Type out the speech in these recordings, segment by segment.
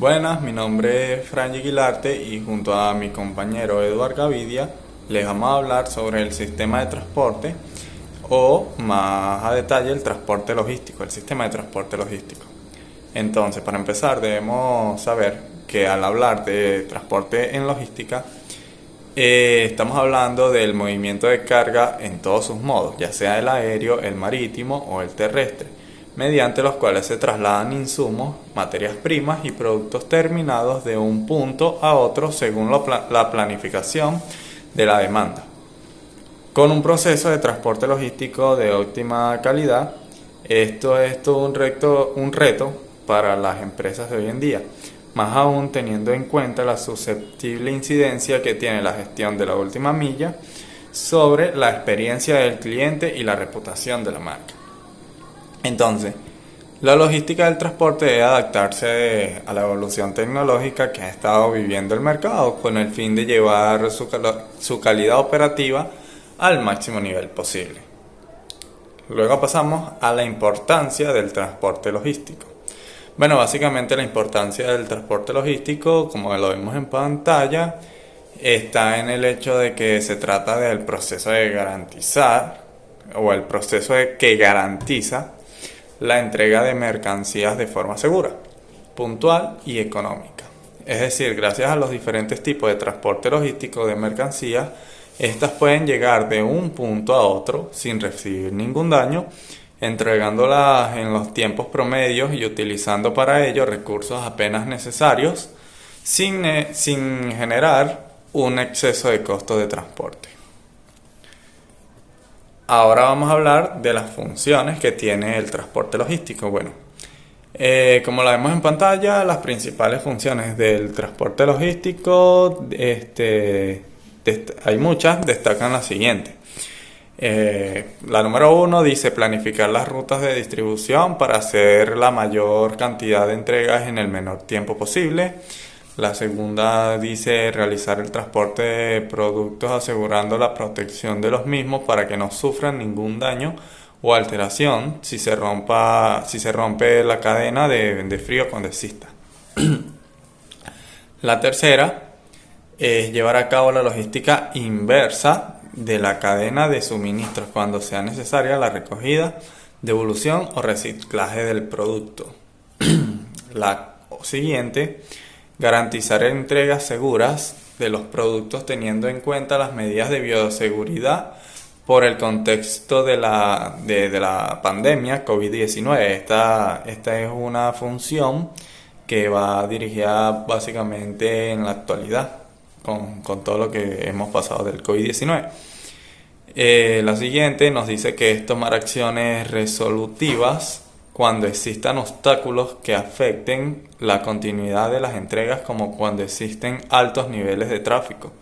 Buenas, mi nombre es Franji Guilarte y junto a mi compañero Eduard Gavidia les vamos a hablar sobre el sistema de transporte o más a detalle el transporte logístico, el sistema de transporte logístico. Entonces, para empezar debemos saber que al hablar de transporte en logística estamos hablando del movimiento de carga en todos sus modos, ya sea el aéreo, el marítimo o el terrestre, mediante los cuales se trasladan insumos, materias primas y productos terminados de un punto a otro según la planificación de la demanda. Con un proceso de transporte logístico de óptima calidad, esto es todo un reto para las empresas de hoy en día, más aún teniendo en cuenta la susceptible incidencia que tiene la gestión de la última milla sobre la experiencia del cliente y la reputación de la marca. Entonces, la logística del transporte debe adaptarse a la evolución tecnológica que ha estado viviendo el mercado con el fin de llevar su calidad operativa al máximo nivel posible. Luego pasamos a la importancia del transporte logístico. Bueno, básicamente la importancia del transporte logístico, como lo vemos en pantalla, está en el hecho de que se trata del proceso de garantizar o el proceso que garantiza la entrega de mercancías de forma segura, puntual y económica. Es decir, gracias a los diferentes tipos de transporte logístico de mercancías, estas pueden llegar de un punto a otro sin recibir ningún daño, entregándolas en los tiempos promedios y utilizando para ello recursos apenas necesarios sin generar un exceso de costo de transporte. Ahora vamos a hablar de las funciones que tiene el transporte logístico. Bueno, como la vemos en pantalla, las principales funciones del transporte logístico, hay muchas, destacan las siguientes. La número 1 dice planificar las rutas de distribución para hacer la mayor cantidad de entregas en el menor tiempo posible. La segunda dice realizar el transporte de productos asegurando la protección de los mismos para que no sufran ningún daño o alteración si se rompe la cadena de frío cuando exista. La tercera es llevar a cabo la logística inversa de la cadena de suministros cuando sea necesaria la recogida, devolución o reciclaje del producto. La siguiente, garantizar entregas seguras de los productos teniendo en cuenta las medidas de bioseguridad por el contexto de la pandemia COVID-19. Esta es una función que va dirigida básicamente en la actualidad con todo lo que hemos pasado del COVID-19. La siguiente nos dice que es tomar acciones resolutivas cuando existan obstáculos que afecten la continuidad de las entregas, como cuando existen altos niveles de tráfico.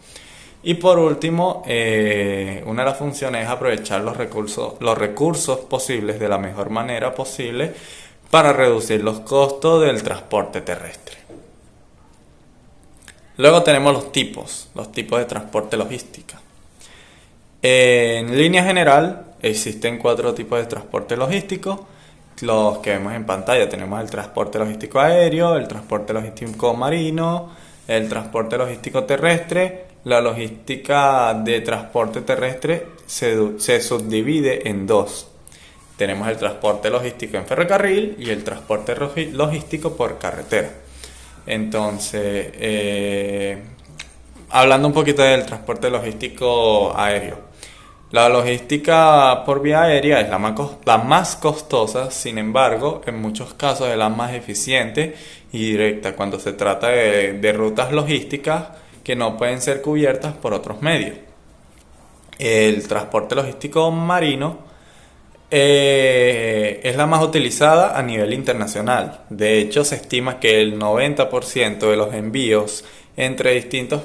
Y por último, una de las funciones es aprovechar los recursos posibles de la mejor manera posible para reducir los costos del transporte terrestre. Luego tenemos los tipos de transporte logística. En línea general existen 4 tipos de transporte logístico. Los que vemos en pantalla: tenemos el transporte logístico aéreo, el transporte logístico marino, el transporte logístico terrestre. La logística de transporte terrestre se subdivide en 2. Tenemos el transporte logístico en ferrocarril y el transporte logístico por carretera. Entonces, hablando un poquito del transporte logístico aéreo. La logística por vía aérea es la más costosa, sin embargo, en muchos casos es la más eficiente y directa cuando se trata de rutas logísticas que no pueden ser cubiertas por otros medios. El transporte logístico marino es la más utilizada a nivel internacional. De hecho, se estima que el 90% de los envíos entre distintos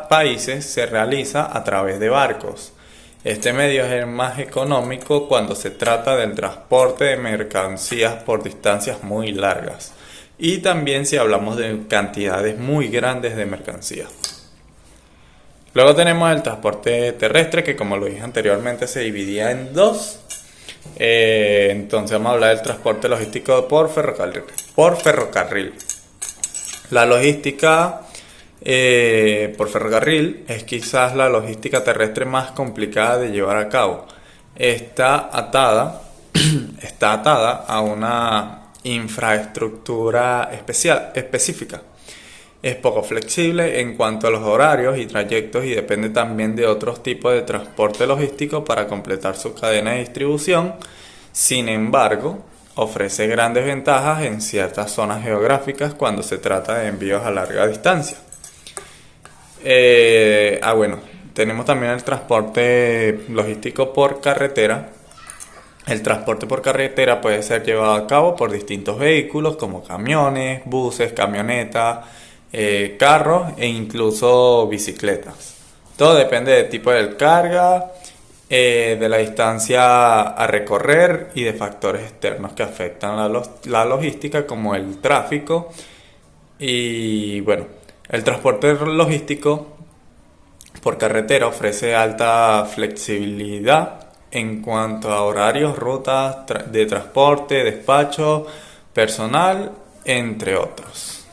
países se realiza a través de barcos. Este medio es el más económico cuando se trata del transporte de mercancías por distancias muy largas y también si hablamos de cantidades muy grandes de mercancías. Luego tenemos el transporte terrestre, que como lo dije anteriormente se dividía en 2. Entonces vamos a hablar del transporte logístico por ferrocarril. La logística por ferrocarril es quizás la logística terrestre más complicada de llevar a cabo. Está atada, está atada a una infraestructura específica. Es poco flexible en cuanto a los horarios y trayectos y depende también de otros tipos de transporte logístico para completar su cadena de distribución. Sin embargo, ofrece grandes ventajas en ciertas zonas geográficas cuando se trata de envíos a larga distancia. Bueno, tenemos también el transporte logístico por carretera. El transporte por carretera puede ser llevado a cabo por distintos vehículos como camiones, buses, camionetas, carros e incluso bicicletas. Todo depende del tipo de carga, de la distancia a recorrer y de factores externos que afectan la logística como el tráfico. Y bueno, el transporte logístico por carretera ofrece alta flexibilidad en cuanto a horarios, rutas de transporte, despacho, personal, entre otros.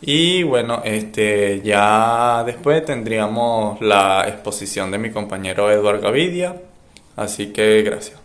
Y bueno, ya después tendríamos la exposición de mi compañero Eduardo Gavidia. Así que gracias.